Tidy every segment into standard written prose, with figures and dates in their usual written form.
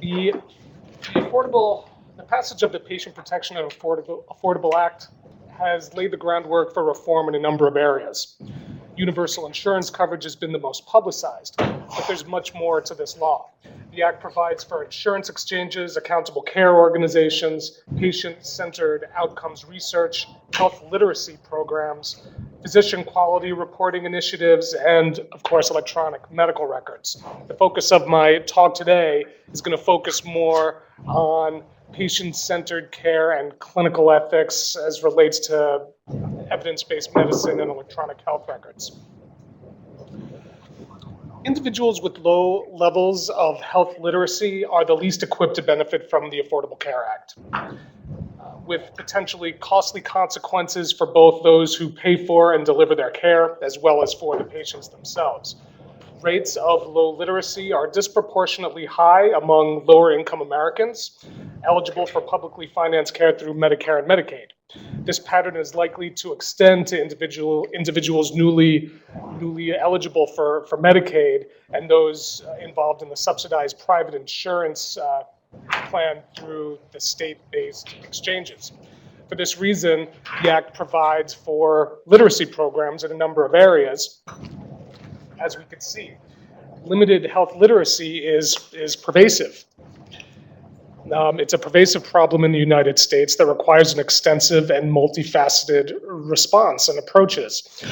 The, the passage of the Patient Protection and Affordable Act has laid the groundwork for reform in a number of areas. Universal insurance coverage has been the most publicized, but there's much more to this law. The Act provides for insurance exchanges, accountable care organizations, patient-centered outcomes research, health literacy programs, physician quality reporting initiatives, and, of course, electronic medical records. The focus of my talk today is going to focus more on patient-centered care and clinical ethics as relates to evidence-based medicine and electronic health records. Individuals with low levels of health literacy are the least equipped to benefit from the Affordable Care Act, with potentially costly consequences for both those who pay for and deliver their care, as well as for the patients themselves. Rates of low literacy are disproportionately high among lower income Americans eligible for publicly financed care through Medicare and Medicaid. This pattern is likely to extend to individuals newly eligible for Medicaid and those involved in the subsidized private insurance plan through the state-based exchanges. For this reason, the Act provides for literacy programs in a number of areas. As we can see, limited health literacy is pervasive. It's a pervasive problem in the United States that requires an extensive and multifaceted response and approaches.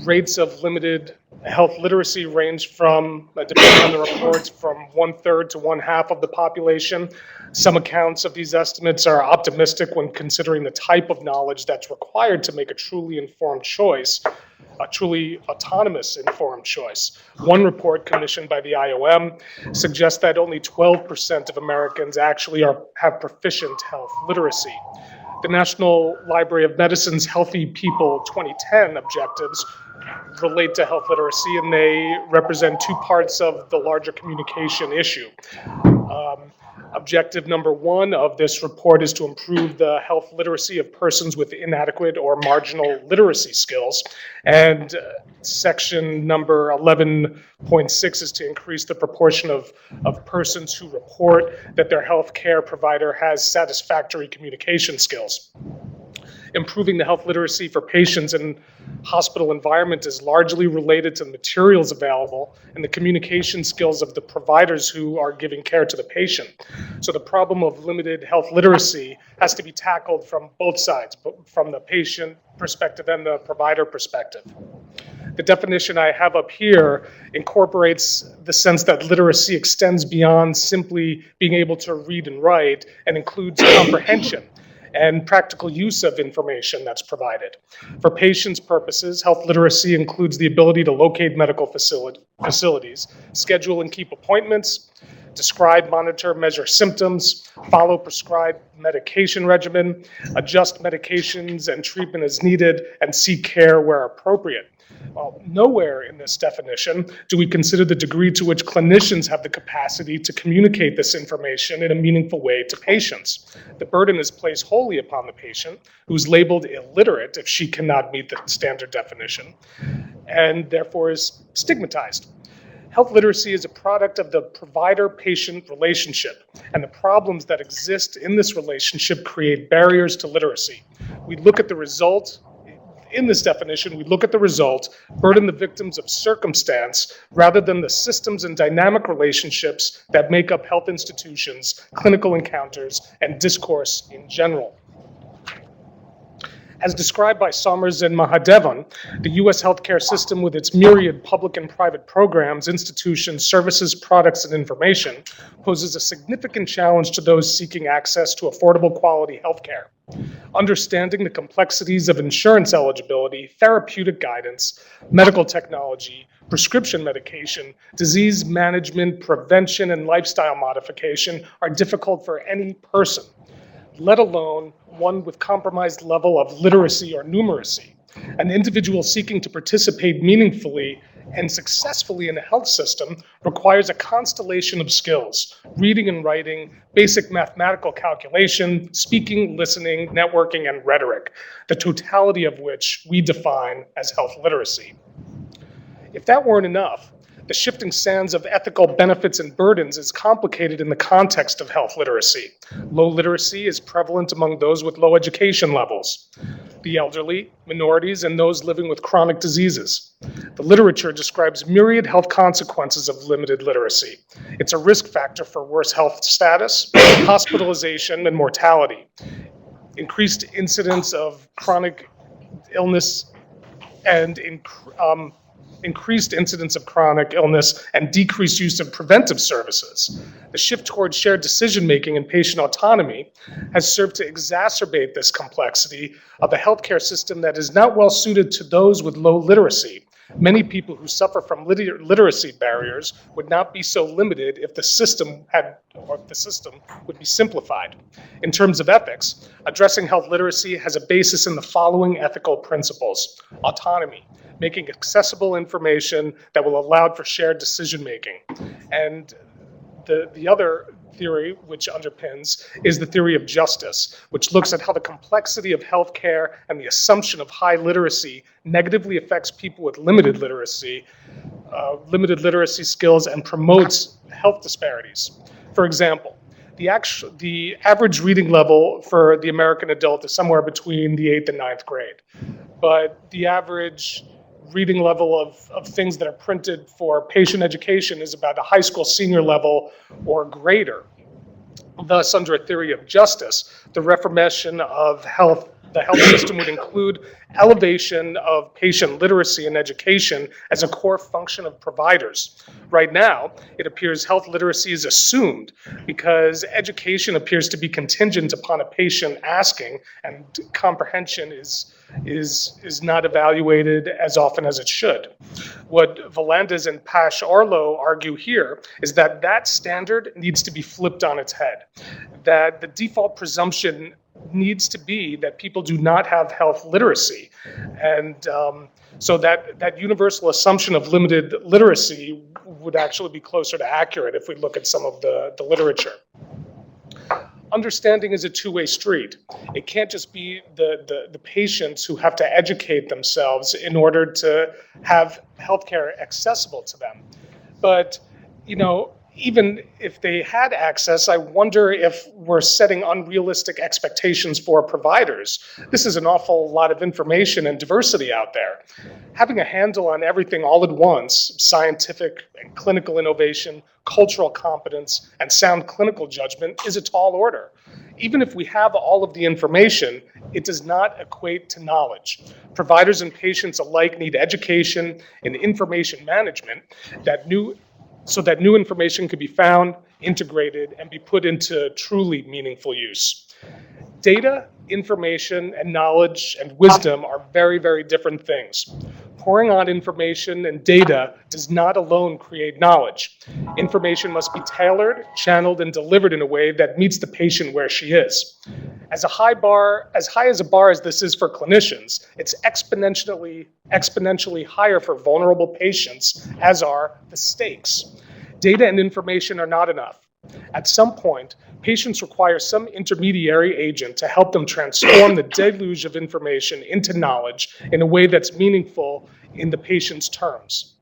Rates of limited health literacy range from, depending on the reports, from 1/3 to 1/2 of the population. Some accounts of these estimates are optimistic when considering the type of knowledge that's required to make a truly informed choice, a truly autonomous informed choice. One report commissioned by the IOM suggests that only 12% of Americans actually have proficient health literacy. The National Library of Medicine's Healthy People 2010 objectives relate to health literacy, and they represent two parts of the larger communication issue. Objective number one of this report is to improve the health literacy of persons with inadequate or marginal literacy skills. And section number 11.6 is to increase the proportion of persons who report that their health care provider has satisfactory communication skills. Improving the health literacy for patients in hospital environment is largely related to the materials available and the communication skills of the providers who are giving care to the patient. So the problem of limited health literacy has to be tackled from both sides, from the patient perspective and the provider perspective. The definition I have up here incorporates the sense that literacy extends beyond simply being able to read and write and includes comprehension and practical use of information that's provided. For patients' purposes, health literacy includes the ability to locate medical facilities, schedule and keep appointments, describe, monitor, measure symptoms, follow prescribed medication regimen, adjust medications and treatment as needed, and seek care where appropriate. Well, nowhere in this definition do we consider the degree to which clinicians have the capacity to communicate this information in a meaningful way to patients. The burden is placed wholly upon the patient, who's labeled illiterate if she cannot meet the standard definition, and therefore is stigmatized. Health literacy is a product of the provider-patient relationship, and the problems that exist in this relationship create barriers to literacy. We look at the result. In this definition, we look at the result, burden the victims of circumstance rather than the systems and dynamic relationships that make up health institutions, clinical encounters, and discourse in general. As described by Somers and Mahadevan, the U.S. healthcare system with its myriad public and private programs, institutions, services, products, and information poses a significant challenge to those seeking access to affordable quality healthcare. Understanding the complexities of insurance eligibility, therapeutic guidance, medical technology, prescription medication, disease management, prevention, and lifestyle modification are difficult for any person, let alone one with compromised level of literacy or numeracy. An individual seeking to participate meaningfully and successfully in a health system requires a constellation of skills: reading and writing, basic mathematical calculation, speaking, listening, networking, and rhetoric, the totality of which we define as health literacy. If that weren't enough, The shifting sands of ethical benefits and burdens is complicated in the context of health literacy. Low literacy is prevalent among those with low education levels, the elderly, minorities, and those living with chronic diseases. The literature describes myriad health consequences of limited literacy. It's a risk factor for worse health status, hospitalization, and mortality, increased incidence of chronic illness, and increased incidence of chronic illness and decreased use of preventive services. The shift towards shared decision-making and patient autonomy has served to exacerbate this complexity of a healthcare system that is not well suited to those with low literacy. Many people who suffer from literacy barriers would not be so limited if the system would be simplified. In terms of ethics, addressing health literacy has a basis in the following ethical principles: autonomy, making accessible information that will allow for shared decision-making. And the other theory which underpins is the theory of justice, which looks at how the complexity of healthcare and the assumption of high literacy negatively affects people with limited literacy skills and promotes health disparities. For example, the average reading level for the American adult is somewhere between the 8th and 9th grade, but the average reading level of things that are printed for patient education is about a high school senior level or greater. Thus, under a theory of justice, the reformation of the health system would include elevation of patient literacy and education as a core function of providers. Right now, it appears health literacy is assumed because education appears to be contingent upon a patient asking, and comprehension is not evaluated as often as it should. What Valandis and Pash-Arlo argue here is that standard needs to be flipped on its head, that the default presumption needs to be that people do not have health literacy. And so that universal assumption of limited literacy would actually be closer to accurate if we look at some of the literature. Understanding is a two-way street. It can't just be the patients who have to educate themselves in order to have healthcare accessible to them. But, even if they had access, I wonder if we're setting unrealistic expectations for providers. This is an awful lot of information and diversity out there. Having a handle on everything all at once, scientific and clinical innovation, cultural competence, and sound clinical judgment, is a tall order. Even if we have all of the information, it does not equate to knowledge. Providers and patients alike need education and information management so that new information can be found, integrated, and be put into truly meaningful use. Data, information, and knowledge and wisdom are very, very different things. Pouring on information and data does not alone create knowledge. Information must be tailored, channeled, and delivered in a way that meets the patient where she is. As high as a bar as this is for clinicians, it's exponentially higher for vulnerable patients, as are the stakes. Data and information are not enough. At some point, patients require some intermediary agent to help them transform the deluge of information into knowledge in a way that's meaningful in the patient's terms.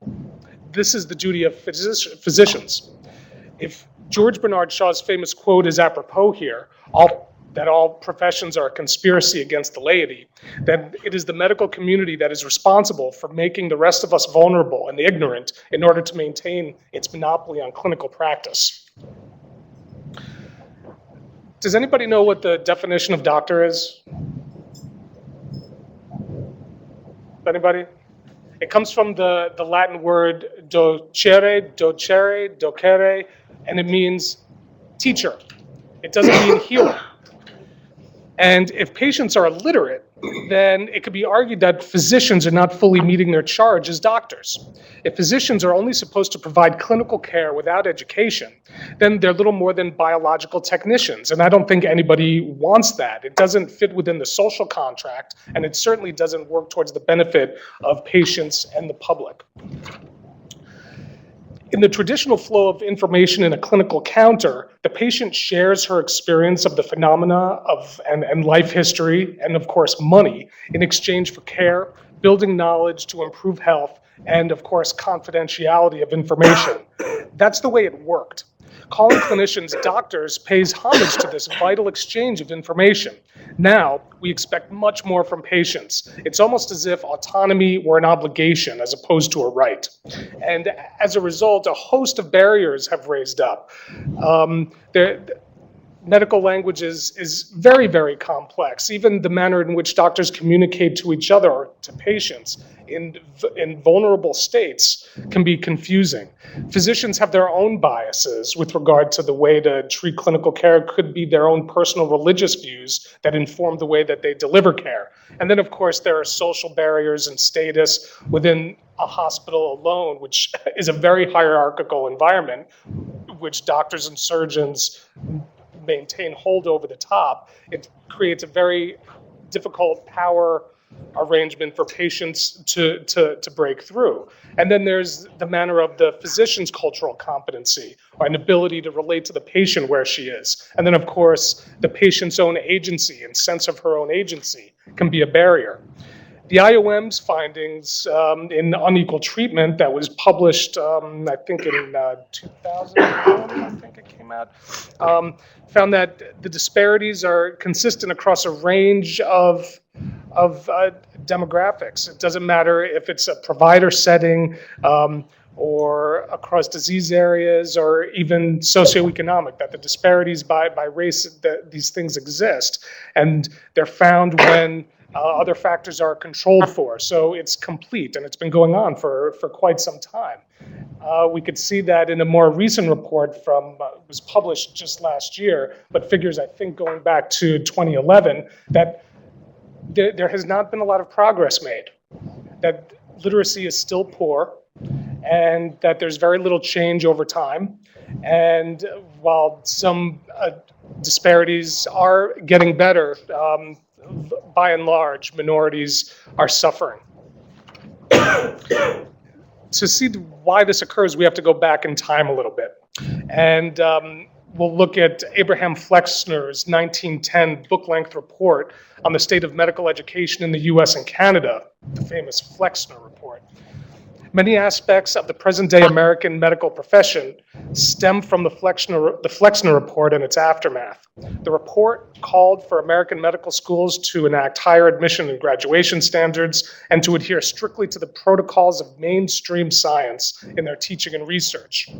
This is the duty of physicians. If George Bernard Shaw's famous quote is apropos here, that all professions are a conspiracy against the laity, then it is the medical community that is responsible for making the rest of us vulnerable and ignorant in order to maintain its monopoly on clinical practice. Does anybody know what the definition of doctor is? Anybody? It comes from the Latin word docere, and it means teacher. It doesn't mean healer. And if patients are illiterate, then it could be argued that physicians are not fully meeting their charge as doctors. If physicians are only supposed to provide clinical care without education, then they're little more than biological technicians, and I don't think anybody wants that. It doesn't fit within the social contract, and it certainly doesn't work towards the benefit of patients and the public. In the traditional flow of information in a clinical counter, the patient shares her experience of the phenomena and life history, and of course money, in exchange for care, building knowledge to improve health, and of course, confidentiality of information. That's the way it worked. Calling clinicians doctors pays homage to this vital exchange of information. Now, we expect much more from patients. It's almost as if autonomy were an obligation as opposed to a right. And as a result, a host of barriers have raised up. Medical language is very, very complex. Even the manner in which doctors communicate to each other or to patients in vulnerable states can be confusing. Physicians have their own biases with regard to the way to treat clinical care. It could be their own personal religious views that inform the way that they deliver care. And then, of course, there are social barriers and status within a hospital alone, which is a very hierarchical environment, which doctors and surgeons maintain hold over the top. It creates a very difficult power arrangement for patients to break through. And then there's the manner of the physician's cultural competency, or an ability to relate to the patient where she is. And then, of course, the patient's own agency and sense of her own agency can be a barrier. The IOM's findings in unequal treatment that was published, I think in 2001, I think it came out, found that the disparities are consistent across a range of demographics. It doesn't matter if it's a provider setting or across disease areas or even socioeconomic, that the disparities by race, that these things exist. And they're found when other factors are controlled for. So it's complete, and it's been going on for quite some time. We could see that in a more recent report from, was published just last year, but figures, I think, going back to 2011, that there has not been a lot of progress made, that literacy is still poor, and that there's very little change over time. And while some disparities are getting better, by and large, minorities are suffering. To see why this occurs, we have to go back in time a little bit. And we'll look at Abraham Flexner's 1910 book-length report on the state of medical education in the US and Canada, the famous Flexner report. Many aspects of the present-day American medical profession stem from the Flexner report and its aftermath. The report called for American medical schools to enact higher admission and graduation standards and to adhere strictly to the protocols of mainstream science in their teaching and research.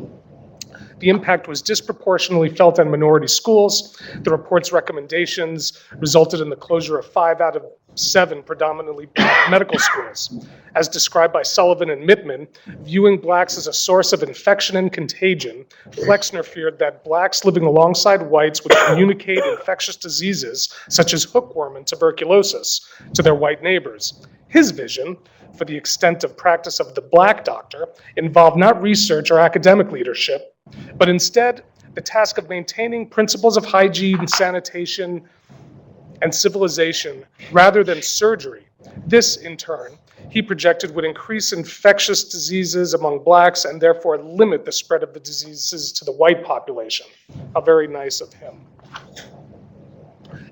The impact was disproportionately felt on minority schools. The report's recommendations resulted in the closure of 5 out of 7 predominantly black medical schools. As described by Sullivan and Mittman, viewing blacks as a source of infection and contagion, Flexner feared that blacks living alongside whites would communicate infectious diseases such as hookworm and tuberculosis to their white neighbors. His vision for the extent of practice of the black doctor involved not research or academic leadership, but instead the task of maintaining principles of hygiene, sanitation, and civilization rather than surgery. This, in turn, he projected would increase infectious diseases among blacks and therefore limit the spread of the diseases to the white population. How very nice of him.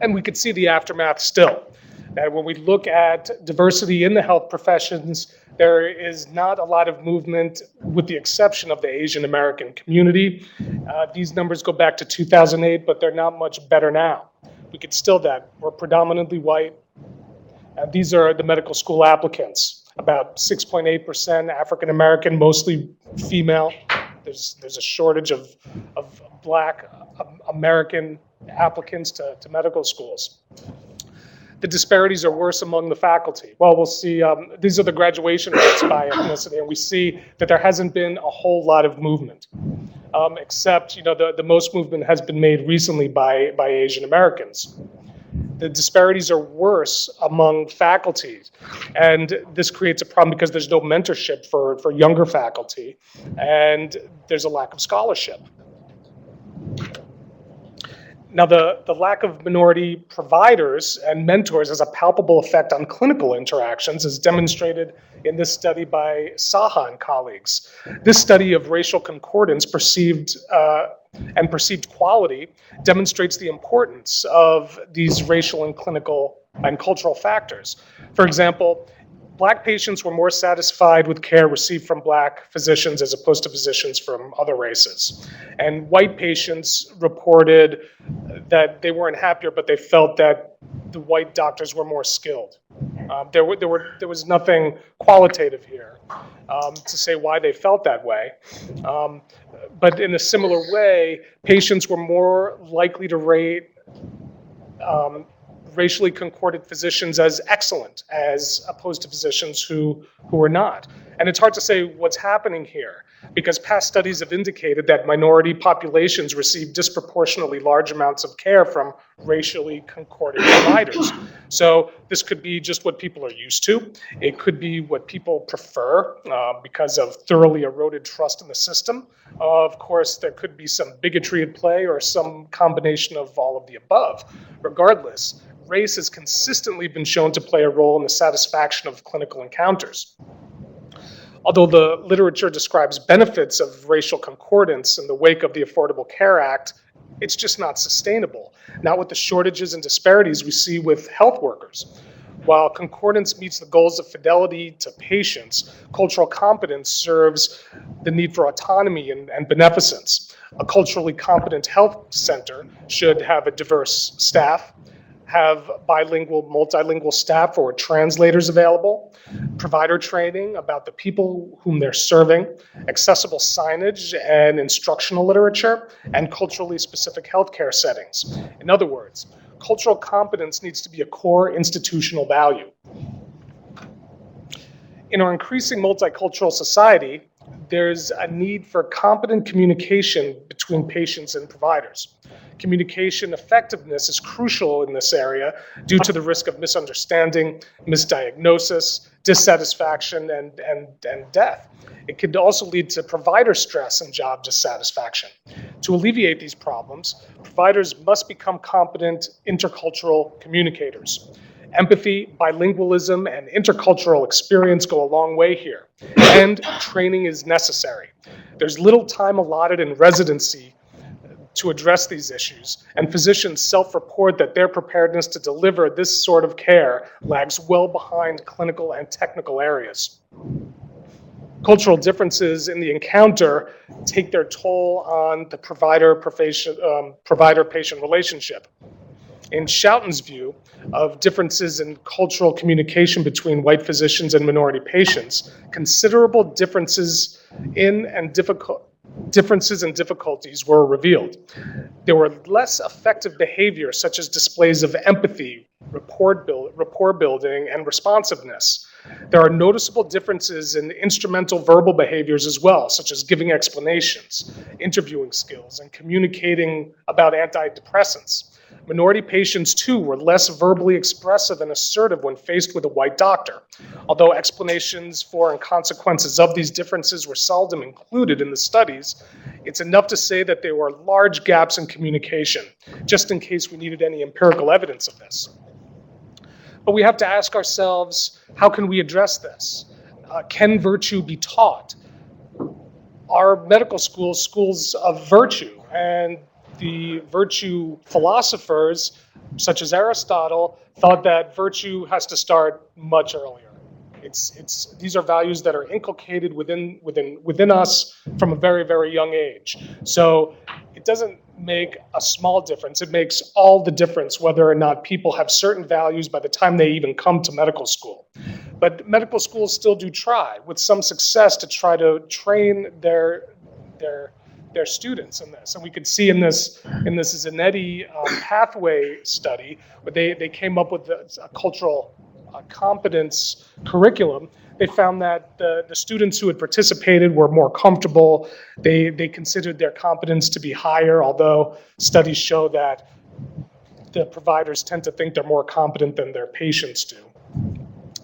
And we could see the aftermath still. That when we look at diversity in the health professions, there is not a lot of movement with the exception of the Asian American community. These numbers go back to 2008, but they're not much better now. We could still that. We're predominantly white. These are the medical school applicants. About 6.8% African American, mostly female. There's a shortage of black American applicants to medical schools. The disparities are worse among the faculty. Well, we'll see, these are the graduation rates by ethnicity, and we see that there hasn't been a whole lot of movement, except, the most movement has been made recently by Asian Americans. The disparities are worse among faculty, and this creates a problem because there's no mentorship for younger faculty, and there's a lack of scholarship. Now, the lack of minority providers and mentors has a palpable effect on clinical interactions, as demonstrated in this study by Saha and colleagues. This study of racial concordance perceived quality demonstrates the importance of these racial and clinical and cultural factors. For example, Black patients were more satisfied with care received from Black physicians as opposed to physicians from other races. And white patients reported that they weren't happier, but they felt that the white doctors were more skilled. There was nothing qualitative here to say why they felt that way. But in a similar way, patients were more likely to rate racially concordant physicians as excellent as opposed to physicians who are not. And it's hard to say what's happening here because past studies have indicated that minority populations receive disproportionately large amounts of care from racially concordant providers. So this could be just what people are used to. It could be what people prefer because of thoroughly eroded trust in the system. Of course, there could be some bigotry at play or some combination of all of the above. Regardless, race has consistently been shown to play a role in the satisfaction of clinical encounters. Although the literature describes benefits of racial concordance in the wake of the Affordable Care Act, it's just not sustainable, not with the shortages and disparities we see with health workers. While concordance meets the goals of fidelity to patients, cultural competence serves the need for autonomy and beneficence. A culturally competent health center should have a diverse staff, have bilingual, multilingual staff or translators available, provider training about the people whom they're serving, accessible signage and instructional literature, and culturally specific healthcare settings. In other words, cultural competence needs to be a core institutional value. In our increasing multicultural society, there's a need for competent communication between patients and providers. Communication effectiveness is crucial in this area due to the risk of misunderstanding, misdiagnosis, dissatisfaction, and death. It could also lead to provider stress and job dissatisfaction. To alleviate these problems, providers must become competent intercultural communicators. Empathy, bilingualism, and intercultural experience go a long way here, and training is necessary. There's little time allotted in residency to address these issues, and physicians self-report that their preparedness to deliver this sort of care lags well behind clinical and technical areas. Cultural differences in the encounter take their toll on the provider-patient relationship. In Schoutten's view of differences in cultural communication between white physicians and minority patients, considerable differences and difficulties were revealed. There were less effective behavior, such as displays of empathy, rapport building, and responsiveness. There are noticeable differences in instrumental verbal behaviors as well, such as giving explanations, interviewing skills, and communicating about antidepressants. Minority patients, too, were less verbally expressive and assertive when faced with a white doctor. Although explanations for and consequences of these differences were seldom included in the studies, it's enough to say that there were large gaps in communication, just in case we needed any empirical evidence of this. But we have to ask ourselves, how can we address this? Can virtue be taught? Are medical schools schools of virtue? And the virtue philosophers, such as Aristotle, thought that virtue has to start much earlier. These are values that are inculcated within us from a very, very young age. So it doesn't make a small difference. It makes all the difference whether or not people have certain values by the time they even come to medical school. But medical schools still do try, with some success, to try to train their students in this. And we could see in this Zanetti pathway study, where they came up with a cultural competence curriculum. They found that the students who had participated were more comfortable. They considered their competence to be higher, although studies show that the providers tend to think they're more competent than their patients do.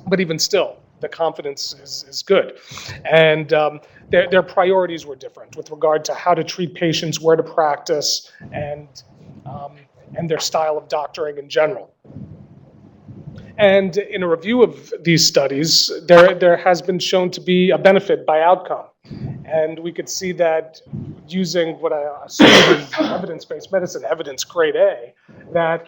But even still, the confidence is good. And their priorities were different with regard to how to treat patients, where to practice, and their style of doctoring in general. And in a review of these studies, there has been shown to be a benefit by outcome. And we could see that using what I assume is evidence-based medicine, evidence grade A, that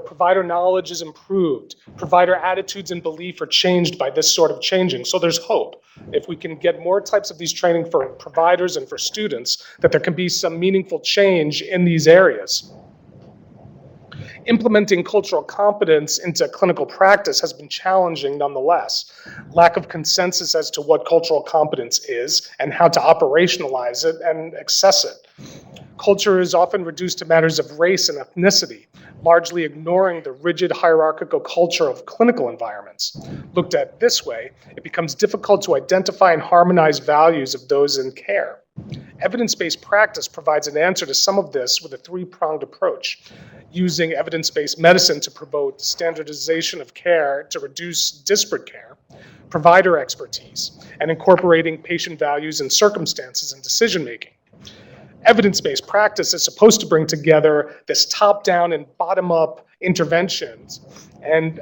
provider knowledge is improved, provider attitudes and belief are changed by this sort of changing. So there's hope. If we can get more types of these training for providers and for students, that there can be some meaningful change in these areas. Implementing cultural competence into clinical practice has been challenging nonetheless. Lack of consensus as to what cultural competence is and how to operationalize it and access it. Culture is often reduced to matters of race and ethnicity, largely ignoring the rigid hierarchical culture of clinical environments. Looked at this way, it becomes difficult to identify and harmonize values of those in care. Evidence-based practice provides an answer to some of this with a three-pronged approach, using evidence-based medicine to promote standardization of care to reduce disparate care, provider expertise, and incorporating patient values and circumstances in decision-making. Evidence-based practice is supposed to bring together this top-down and bottom-up interventions and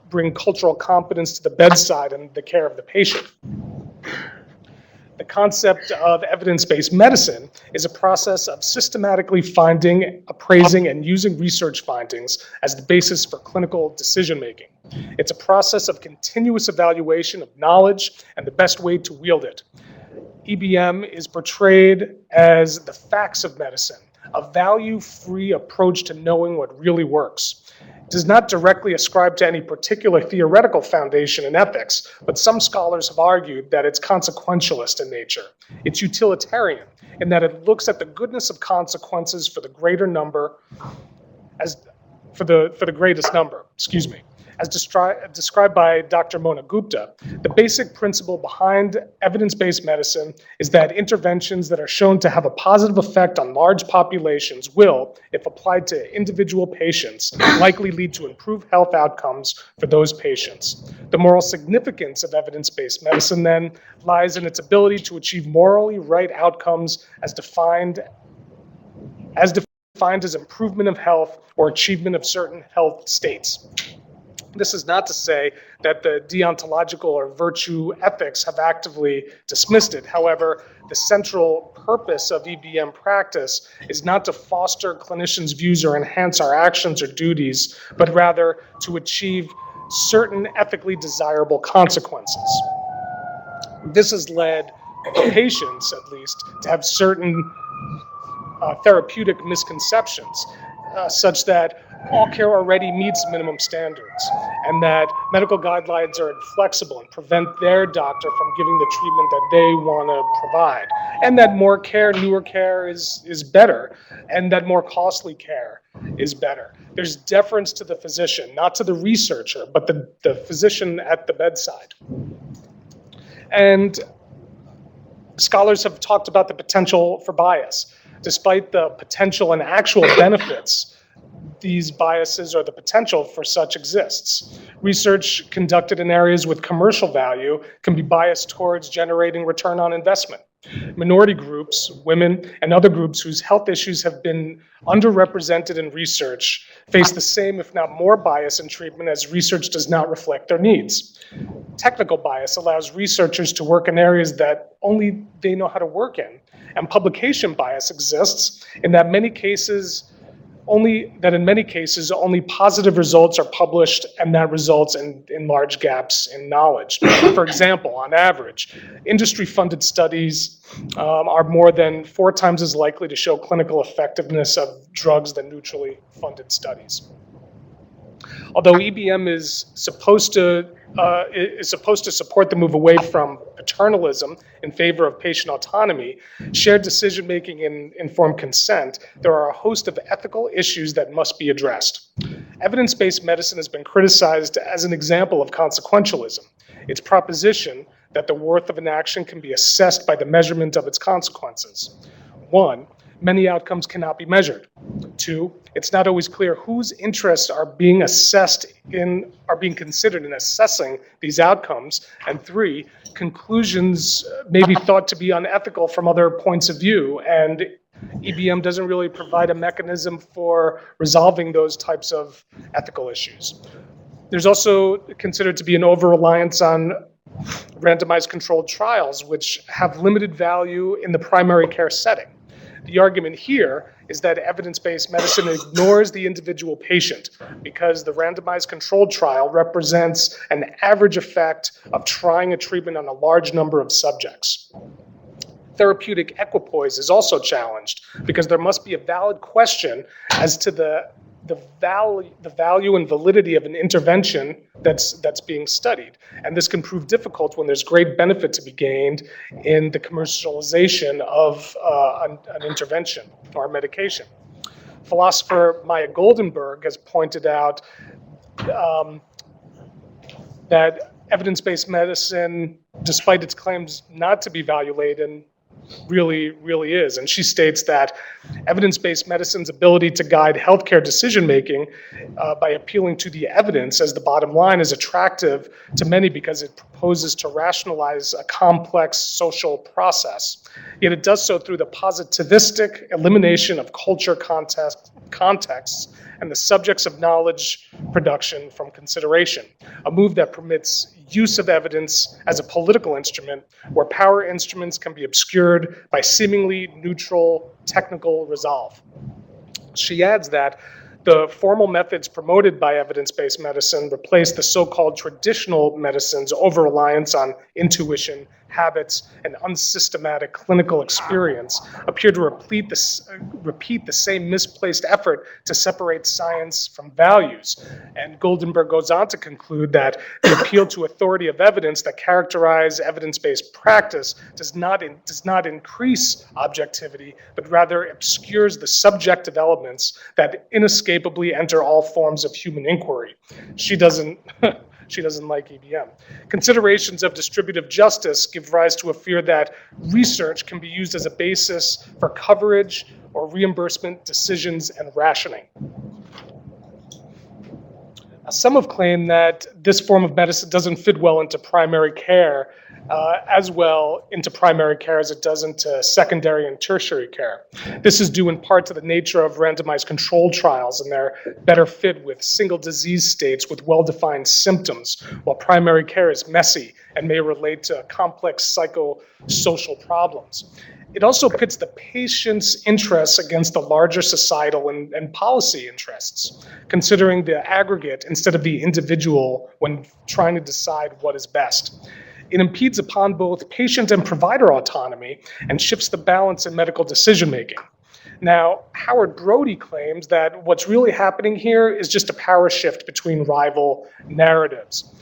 bring cultural competence to the bedside and the care of the patient. The concept of evidence-based medicine is a process of systematically finding, appraising, and using research findings as the basis for clinical decision-making. It's a process of continuous evaluation of knowledge and the best way to wield it. EBM is portrayed as the facts of medicine, a value-free approach to knowing what really works. It does not directly ascribe to any particular theoretical foundation in ethics, but some scholars have argued that it's consequentialist in nature. It's utilitarian in that it looks at the goodness of consequences for the greater number for the greatest number, As described by Dr. Mona Gupta, the basic principle behind evidence-based medicine is that interventions that are shown to have a positive effect on large populations will, if applied to individual patients, likely lead to improved health outcomes for those patients. The moral significance of evidence-based medicine, then, lies in its ability to achieve morally right outcomes as defined as improvement of health or achievement of certain health states. This is not to say that the deontological or virtue ethics have actively dismissed it. However, the central purpose of EBM practice is not to foster clinicians' views or enhance our actions or duties, but rather to achieve certain ethically desirable consequences. This has led patients, at least, to have certain therapeutic misconceptions, such that all care already meets minimum standards, and that medical guidelines are inflexible and prevent their doctor from giving the treatment that they want to provide, and that more care, newer care is better, and that more costly care is better. There's deference to the physician, not to the researcher, but the physician at the bedside. And scholars have talked about the potential for bias. Despite the potential and actual benefits, these biases or the potential for such exists. Research conducted in areas with commercial value can be biased towards generating return on investment. Minority groups, women, and other groups whose health issues have been underrepresented in research face the same, if not more, bias in treatment as research does not reflect their needs. Technical bias allows researchers to work in areas that only they know how to work in, and publication bias exists in that in many cases only positive results are published, and that results in large gaps in knowledge. For example, on average, industry-funded studies are more than 4 times as likely to show clinical effectiveness of drugs than neutrally funded studies. Although EBM is supposed to support the move away from paternalism in favor of patient autonomy, shared decision-making, and informed consent, there are a host of ethical issues that must be addressed. Evidence-based medicine has been criticized as an example of consequentialism. Its proposition that the worth of an action can be assessed by the measurement of its consequences. 1, many outcomes cannot be measured. 2, it's not always clear whose interests are being considered in assessing these outcomes. And 3, conclusions may be thought to be unethical from other points of view, and EBM doesn't really provide a mechanism for resolving those types of ethical issues. There's also considered to be an over-reliance on randomized controlled trials, which have limited value in the primary care setting. The argument here is that evidence-based medicine ignores the individual patient because the randomized controlled trial represents an average effect of trying a treatment on a large number of subjects. Therapeutic equipoise is also challenged because there must be a valid question as to the value and validity of an intervention that's being studied. And this can prove difficult when there's great benefit to be gained in the commercialization of an intervention or medication. Philosopher Maya Goldenberg has pointed out that evidence-based medicine, despite its claims not to be value-laden, really is. And she states that evidence-based medicine's ability to guide healthcare decision-making by appealing to the evidence as the bottom line is attractive to many because it proposes to rationalize a complex social process. Yet it does so through the positivistic elimination of culture contexts and the subjects of knowledge production from consideration, a move that permits use of evidence as a political instrument where power instruments can be obscured by seemingly neutral technical resolve. She adds that the formal methods promoted by evidence-based medicine replace the so-called traditional medicine's over-reliance on intuition, habits, and unsystematic clinical experience, appear to repeat the same misplaced effort to separate science from values. And Goldenberg goes on to conclude that the appeal to authority of evidence that characterize evidence-based practice does not increase objectivity, but rather obscures the subjective elements that inescapably enter all forms of human inquiry. She doesn't like EBM. Considerations of distributive justice give rise to a fear that research can be used as a basis for coverage or reimbursement decisions and rationing. Some have claimed that this form of medicine doesn't fit well into primary care as well into primary care as it does into secondary and tertiary care. This is due in part to the nature of randomized controlled trials and their better fit with single disease states with well-defined symptoms, while primary care is messy and may relate to complex psychosocial problems. It also pits the patient's interests against the larger societal and policy interests, considering the aggregate instead of the individual when trying to decide what is best. It impedes upon both patient and provider autonomy and shifts the balance in medical decision-making. Now, Howard Brody claims that what's really happening here is just a power shift between rival narratives.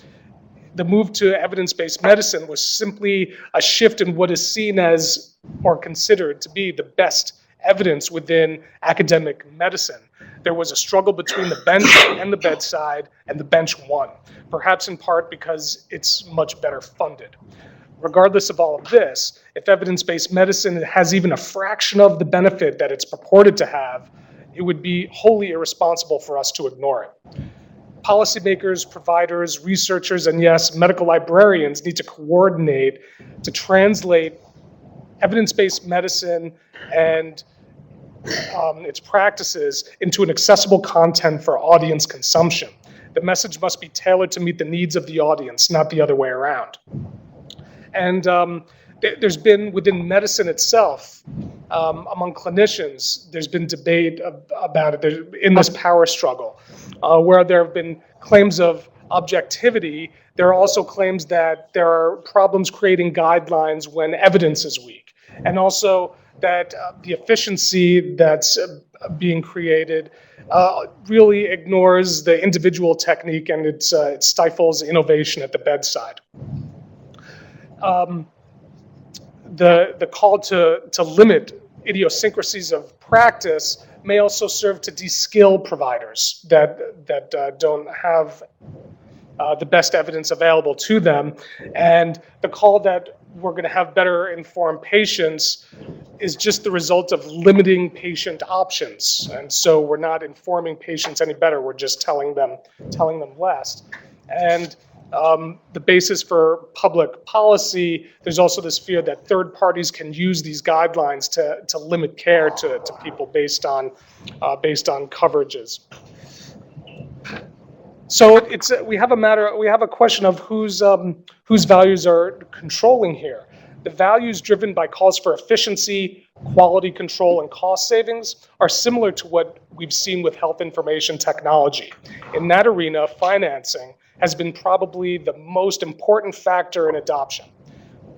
The move to evidence-based medicine was simply a shift in what is seen as or considered to be the best evidence within academic medicine. There was a struggle between the bench and the bedside, and the bench won, perhaps in part because it's much better funded. Regardless of all of this, if evidence-based medicine has even a fraction of the benefit that it's purported to have, it would be wholly irresponsible for us to ignore it. Policymakers, providers, researchers, and yes, medical librarians need to coordinate to translate evidence-based medicine and its practices into an accessible content for audience consumption. The message must be tailored to meet the needs of the audience, not the other way around. And there's been, within medicine itself, among clinicians, there's been debate about it in this power struggle, where there have been claims of objectivity. There are also claims that there are problems creating guidelines when evidence is weak, and also that the efficiency that's being created really ignores the individual technique, and it stifles innovation at the bedside. The call to limit idiosyncrasies of practice may also serve to de-skill providers that don't have the best evidence available to them. And the call that we're going to have better informed patients is just the result of limiting patient options. And so we're not informing patients any better, we're just telling them less. And the basis for public policy, there's also this fear that third parties can use these guidelines to limit care to people based on coverages. So we have a question of whose values are controlling here. The values driven by calls for efficiency, quality control, and cost savings are similar to what we've seen with health information technology. In that arena, financing has been probably the most important factor in adoption.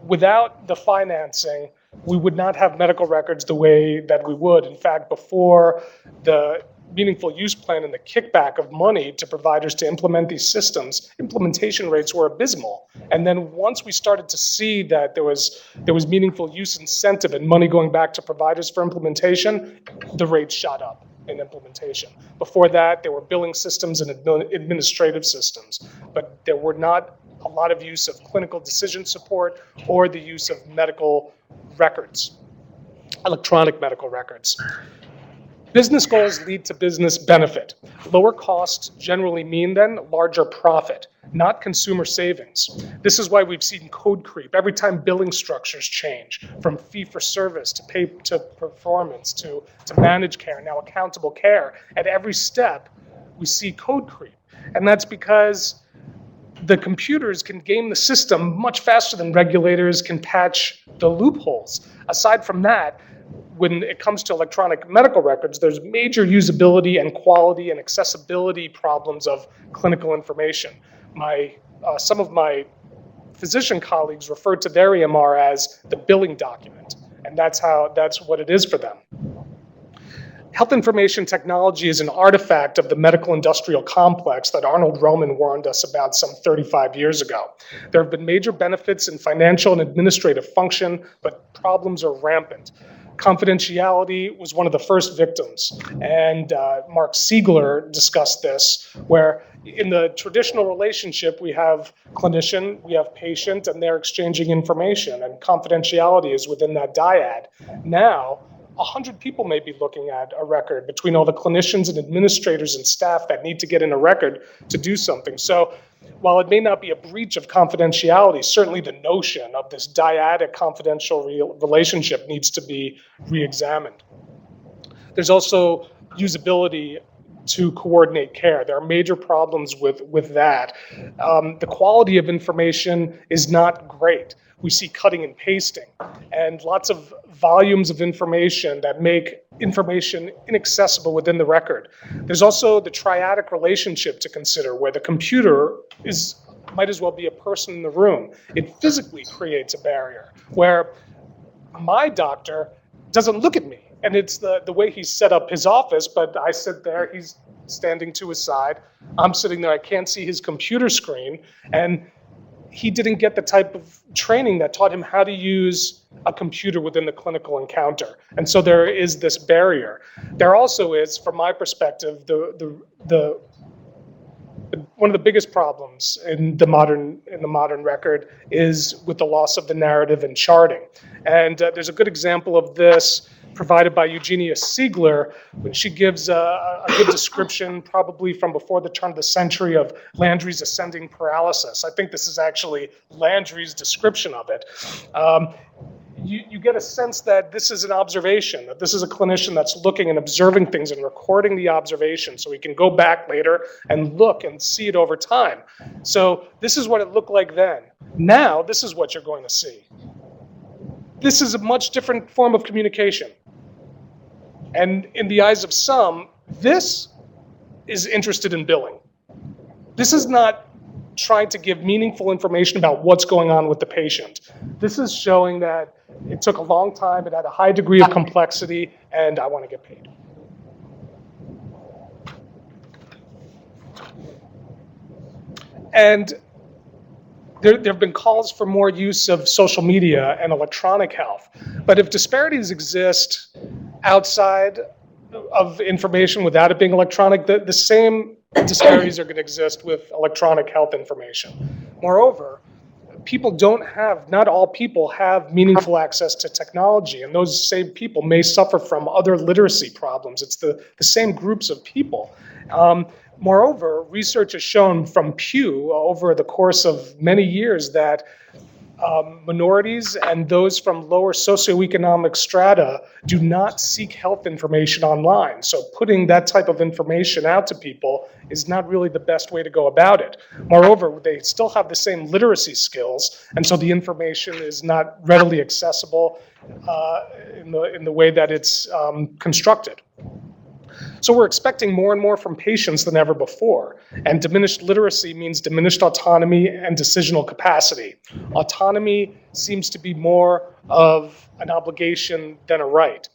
Without the financing, we would not have medical records the way that we would. In fact, before the meaningful use plan and the kickback of money to providers to implement these systems, implementation rates were abysmal. And then once we started to see that there was meaningful use incentive and money going back to providers for implementation, the rates shot up in implementation. Before that, there were billing systems and administrative systems, but there were not a lot of use of clinical decision support or the use of medical records, electronic medical records. Business goals lead to business benefit. Lower costs generally mean then larger profit, not consumer savings. This is why we've seen code creep. Every time billing structures change, from fee for service to pay to performance to managed care, now accountable care, at every step we see code creep. And that's because the computers can game the system much faster than regulators can patch the loopholes. Aside from that, when it comes to electronic medical records, there's major usability and quality and accessibility problems of clinical information. Some of my physician colleagues refer to their EMR as the billing document, and that's what it is for them. Health information technology is an artifact of the medical industrial complex that Arnold Roman warned us about some 35 years ago. There have been major benefits in financial and administrative function, but problems are rampant. Confidentiality was one of the first victims, and Mark Siegler discussed this, where in the traditional relationship we have clinician, we have patient, and they're exchanging information, and confidentiality is within that dyad. Now, 100 people may be looking at a record between all the clinicians and administrators and staff that need to get in a record to do something. So while it may not be a breach of confidentiality, certainly the notion of this dyadic confidential relationship needs to be re-examined. There's also usability to coordinate care. There are major problems with that. The quality of information is not great. We see cutting and pasting and lots of volumes of information that make information inaccessible within the record. There's also the triadic relationship to consider, where the computer might as well be a person in the room. It physically creates a barrier where my doctor doesn't look at me, and it's the way he's set up his office, but I sit there, he's standing to his side, I'm sitting there, I can't see his computer screen, and he didn't get the type of training that taught him how to use a computer within the clinical encounter. And so there is this barrier. There also is, from my perspective, one of the biggest problems in the modern record is with the loss of the narrative and charting. And there's a good example of this provided by Eugenia Siegler, when she gives a good description, probably from before the turn of the century, of Landry's ascending paralysis. I think this is actually Landry's description of it. You get a sense that this is an observation, that this is a clinician that's looking and observing things and recording the observation so he can go back later and look and see it over time. So this is what it looked like then. Now, this is what you're going to see. This is a much different form of communication. And in the eyes of some, this is interested in billing. This is not trying to give meaningful information about what's going on with the patient. This is showing that it took a long time, it had a high degree of complexity, and I want to get paid. And there have been calls for more use of social media and electronic health. But if disparities exist outside of information without it being electronic, the same disparities are going to exist with electronic health information. Moreover, not all people have meaningful access to technology, and those same people may suffer from other literacy problems. It's the same groups of people. Moreover, research has shown from Pew over the course of many years that minorities and those from lower socioeconomic strata do not seek health information online. So putting that type of information out to people is not really the best way to go about it. Moreover, they still have the same literacy skills, and so the information is not readily accessible in the way that it's constructed. So we're expecting more and more from patients than ever before. And diminished literacy means diminished autonomy and decisional capacity. Autonomy seems to be more of an obligation than a right.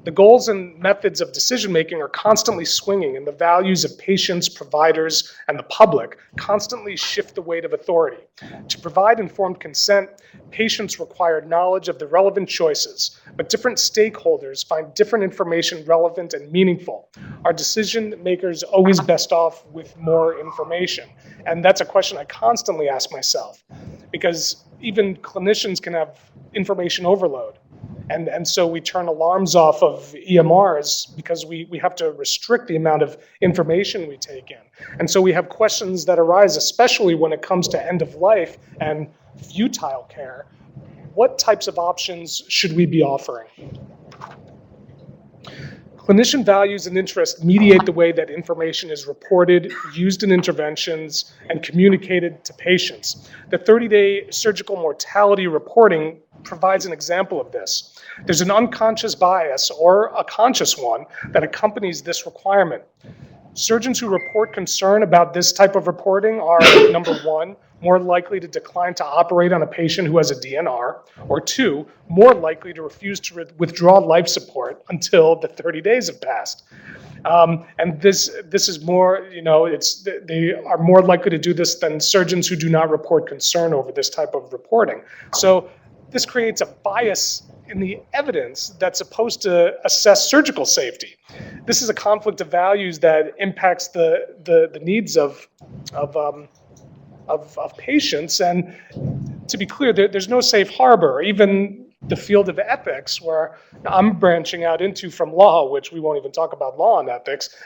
The goals and methods of decision-making are constantly swinging, and the values of patients, providers, and the public constantly shift the weight of authority. To provide informed consent, patients require knowledge of the relevant choices, but different stakeholders find different information relevant and meaningful. Are decision makers always best off with more information? And that's a question I constantly ask myself, because even clinicians can have information overload. And so we turn alarms off of EMRs because we have to restrict the amount of information we take in. And so we have questions that arise, especially when it comes to end of life and futile care. What types of options should we be offering? Clinician values and interests mediate the way that information is reported, used in interventions, and communicated to patients. The 30-day surgical mortality reporting provides an example of this. There's an unconscious bias or a conscious one that accompanies this requirement. Surgeons who report concern about this type of reporting are, number one, more likely to decline to operate on a patient who has a DNR, or two, more likely to refuse to withdraw life support until the 30 days have passed. And this is more, they are more likely to do this than surgeons who do not report concern over this type of reporting. So this creates a bias in the evidence that's supposed to assess surgical safety. This is a conflict of values that impacts the needs of patients. And to be clear, there's no safe harbor. Even the field of ethics, where I'm branching out into from law, which we won't even talk about law and ethics,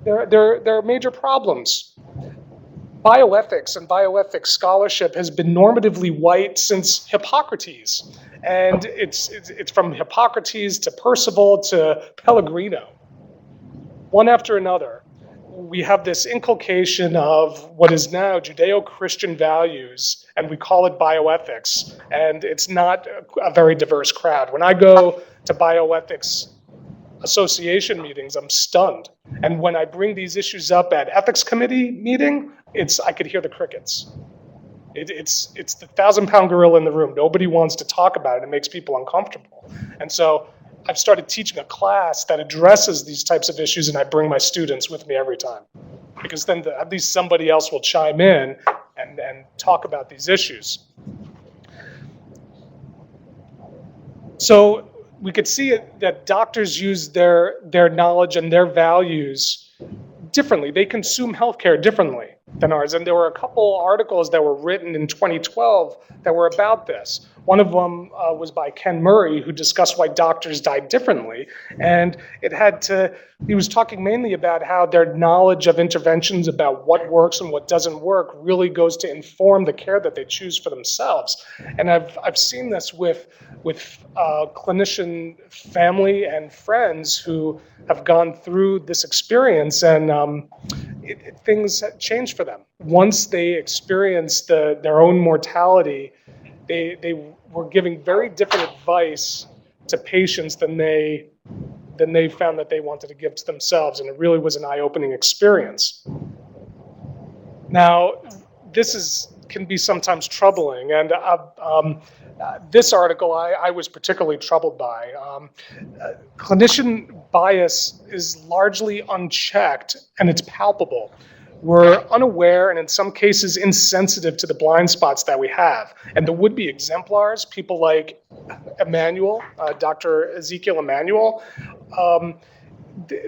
there are major problems. Bioethics and bioethics scholarship has been normatively white since Hippocrates. And it's from Hippocrates to Percival to Pellegrino. One after another, we have this inculcation of what is now Judeo-Christian values, and we call it bioethics. And it's not a very diverse crowd. When I go to bioethics association meetings, I'm stunned. And when I bring these issues up at ethics committee meeting, I could hear the crickets. It's the 1,000-pound gorilla in the room. Nobody wants to talk about it. It makes people uncomfortable. And so I've started teaching a class that addresses these types of issues, and I bring my students with me every time. Because then at least somebody else will chime in and talk about these issues. So we could see that doctors use their knowledge and their values differently. They consume healthcare differently than ours. And there were a couple articles that were written in 2012 that were about this. One of them was by Ken Murray, who discussed why doctors die differently. And he was talking mainly about how their knowledge of interventions about what works and what doesn't work really goes to inform the care that they choose for themselves. And I've seen this with clinician family and friends who have gone through this experience, and things change for them. Once they experience their own mortality, they were giving very different advice to patients than they found that they wanted to give to themselves, and it really was an eye-opening experience. Now, this can be sometimes troubling, and this article I was particularly troubled by. Clinician bias is largely unchecked, and it's palpable. We're unaware and in some cases insensitive to the blind spots that we have. And the would-be exemplars, people like Emanuel, Dr. Ezekiel Emanuel,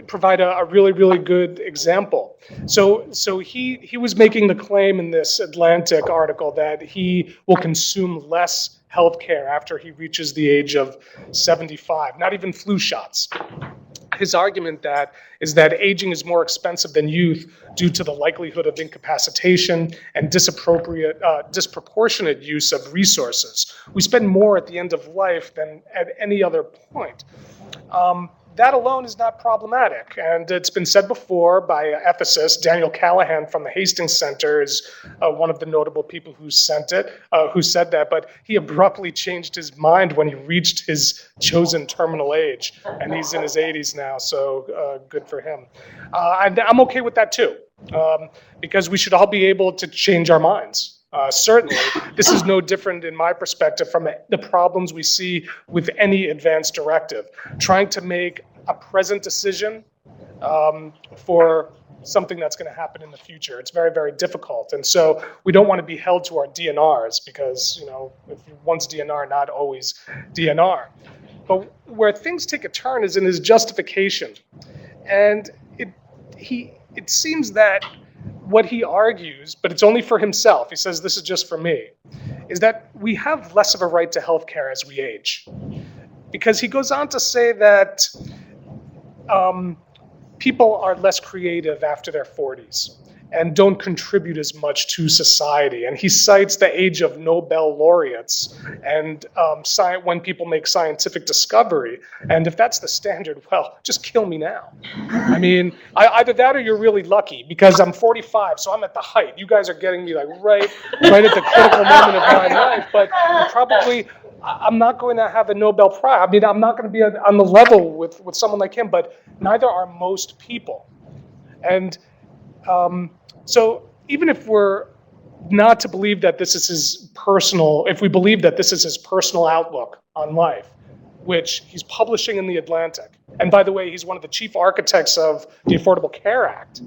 provide a really, really good example. So he was making the claim in this Atlantic article that he will consume less healthcare after he reaches the age of 75, not even flu shots. his argument that is that aging is more expensive than youth due to the likelihood of incapacitation and disproportionate use of resources. We spend more at the end of life than at any other point. That alone is not problematic, and it's been said before by ethicist Daniel Callahan from the Hastings Center is one of the notable people who said that, but he abruptly changed his mind when he reached his chosen terminal age, and he's in his 80s now, so good for him. And I'm okay with that too, because we should all be able to change our minds. Certainly, this is no different in my perspective from the problems we see with any advanced directive. Trying to make a present decision for something that's going to happen in the future. It's very, very difficult. And so we don't want to be held to our DNRs because, if once DNR, not always DNR. But where things take a turn is in his justification. And it seems that what he argues, but it's only for himself, he says this is just for me, is that we have less of a right to health care as we age. Because he goes on to say that people are less creative after their 40s and don't contribute as much to society. And he cites the age of Nobel laureates and when people make scientific discovery. And if that's the standard, well, just kill me now. I mean, either that or you're really lucky because I'm 45, so I'm at the height. You guys are getting me like right at the critical moment of my life. But I'm not going to have a Nobel Prize. I mean, I'm not going to be on the level with someone like him, but neither are most people. And so even if we're not to believe that this is his personal, if we believe that this is his personal outlook on life, which he's publishing in The Atlantic, and by the way, he's one of the chief architects of the Affordable Care Act,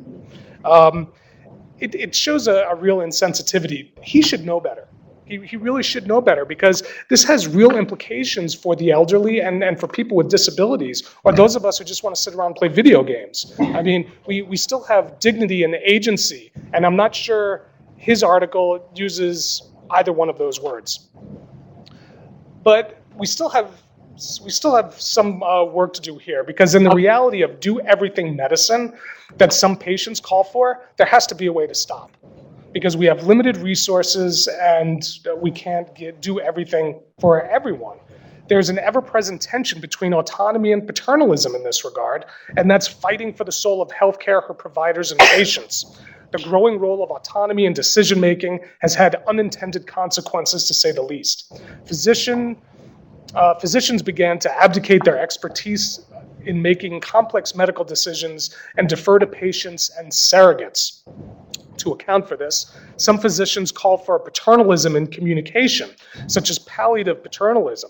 it shows a real insensitivity. He should know better. He really should know better because this has real implications for the elderly and for people with disabilities or those of us who just want to sit around and play video games. I mean, we still have dignity and agency, and I'm not sure his article uses either one of those words. But we still have some work to do here because in the reality of do everything medicine that some patients call for, there has to be a way to stop. Because we have limited resources and we can't do everything for everyone. There's an ever-present tension between autonomy and paternalism in this regard, and that's fighting for the soul of healthcare for providers and patients. The growing role of autonomy in decision-making has had unintended consequences, to say the least. Physicians began to abdicate their expertise in making complex medical decisions and defer to patients and surrogates. To account for this, some physicians call for paternalism in communication, such as palliative paternalism,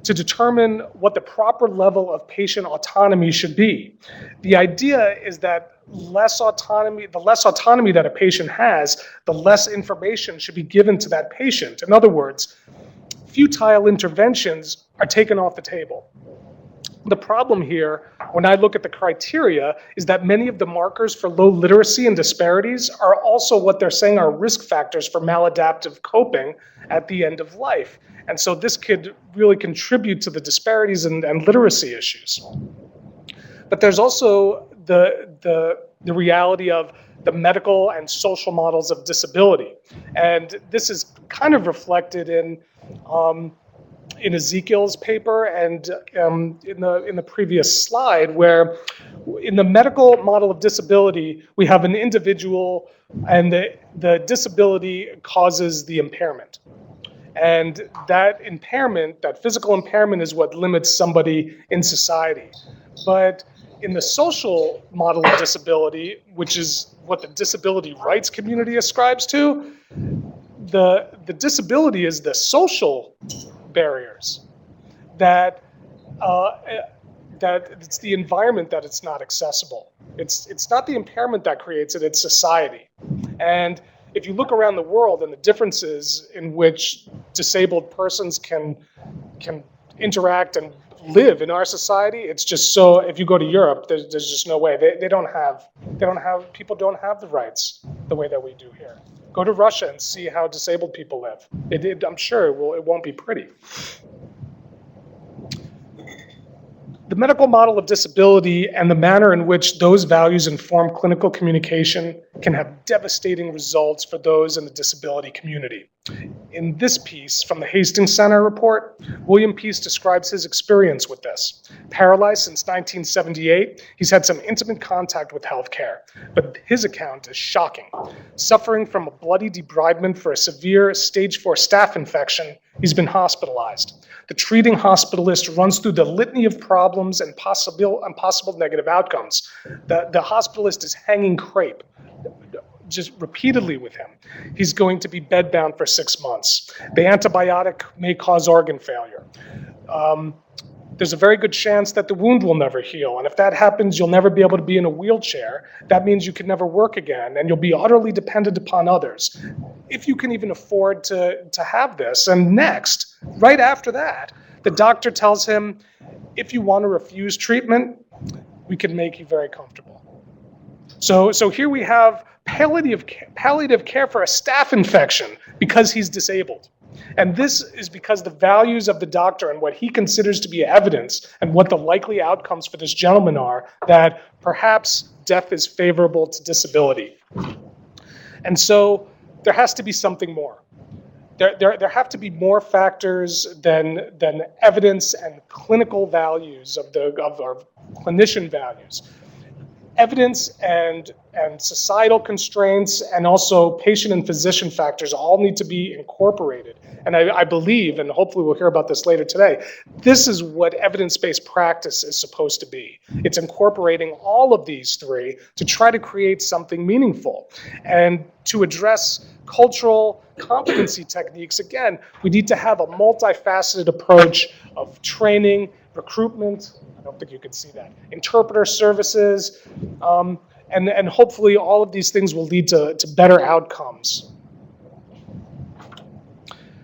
to determine what the proper level of patient autonomy should be. The idea is that the less autonomy that a patient has, the less information should be given to that patient. In other words, futile interventions are taken off the table. The problem here, when I look at the criteria, is that many of the markers for low literacy and disparities are also what they're saying are risk factors for maladaptive coping at the end of life. And so this could really contribute to the disparities and literacy issues. But there's also the reality of the medical and social models of disability. And this is kind of reflected in Ezekiel's paper and in the previous slide, where in the medical model of disability, we have an individual and the disability causes the impairment. And that impairment, that physical impairment is what limits somebody in society. But in the social model of disability, which is what the disability rights community ascribes to, the disability is the social barriers, that it's the environment that it's not accessible. It's not the impairment that creates it, it's society. And if you look around the world and the differences in which disabled persons can interact and live in our society, it's just so, if you go to Europe, there's just no way. People don't have the rights the way that we do here. Go to Russia and see how disabled people live. I'm sure it won't be pretty. The medical model of disability and the manner in which those values inform clinical communication can have devastating results for those in the disability community. In this piece from the Hastings Center report, William Peace describes his experience with this. Paralyzed since 1978, he's had some intimate contact with healthcare, but his account is shocking. Suffering from a bloody debridement for a severe stage 4 staph infection, he's been hospitalized. The treating hospitalist runs through the litany of problems and possible negative outcomes. The hospitalist is hanging crepe just repeatedly with him. He's going to be bedbound for 6 months. The antibiotic may cause organ failure. There's a very good chance that the wound will never heal. And if that happens, you'll never be able to be in a wheelchair. That means you can never work again, and you'll be utterly dependent upon others. If you can even afford to have this. And next, right after that, the doctor tells him, if you want to refuse treatment, we can make you very comfortable. So here we have palliative care for a staph infection because he's disabled. And this is because the values of the doctor and what he considers to be evidence and what the likely outcomes for this gentleman are that perhaps death is favorable to disability. And so there has to be something more. There have to be more factors than evidence and clinical values of our clinician values. Evidence and societal constraints and also patient and physician factors all need to be incorporated. And I believe, and hopefully we'll hear about this later today, this is what evidence-based practice is supposed to be. It's incorporating all of these three to try to create something meaningful. And to address cultural competency techniques, again, we need to have a multifaceted approach of training, recruitment, I don't think you can see that, interpreter services, and hopefully all of these things will lead to better outcomes.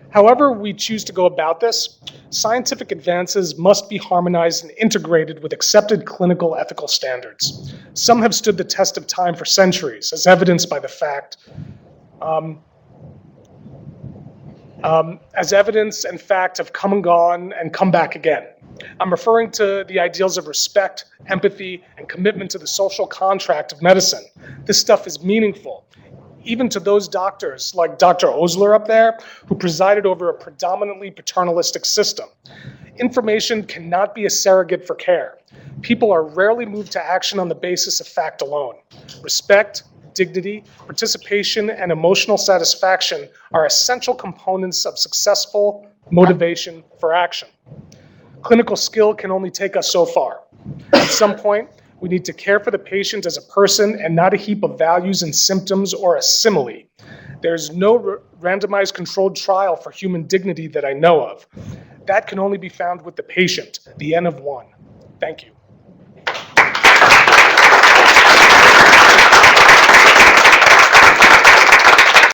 However we choose to go about this, scientific advances must be harmonized and integrated with accepted clinical ethical standards. Some have stood the test of time for centuries, as evidenced by the fact as evidence and fact have come and gone and come back again. I'm referring to the ideals of respect, empathy, and commitment to the social contract of medicine. This stuff is meaningful, even to those doctors like Dr. Osler up there, who presided over a predominantly paternalistic system. Information cannot be a surrogate for care. People are rarely moved to action on the basis of fact alone. Respect, dignity, participation, and emotional satisfaction are essential components of successful motivation for action. Clinical skill can only take us so far. At some point, we need to care for the patient as a person and not a heap of values and symptoms or a simile. There's no randomized controlled trial for human dignity that I know of. That can only be found with the patient, the N of one. Thank you.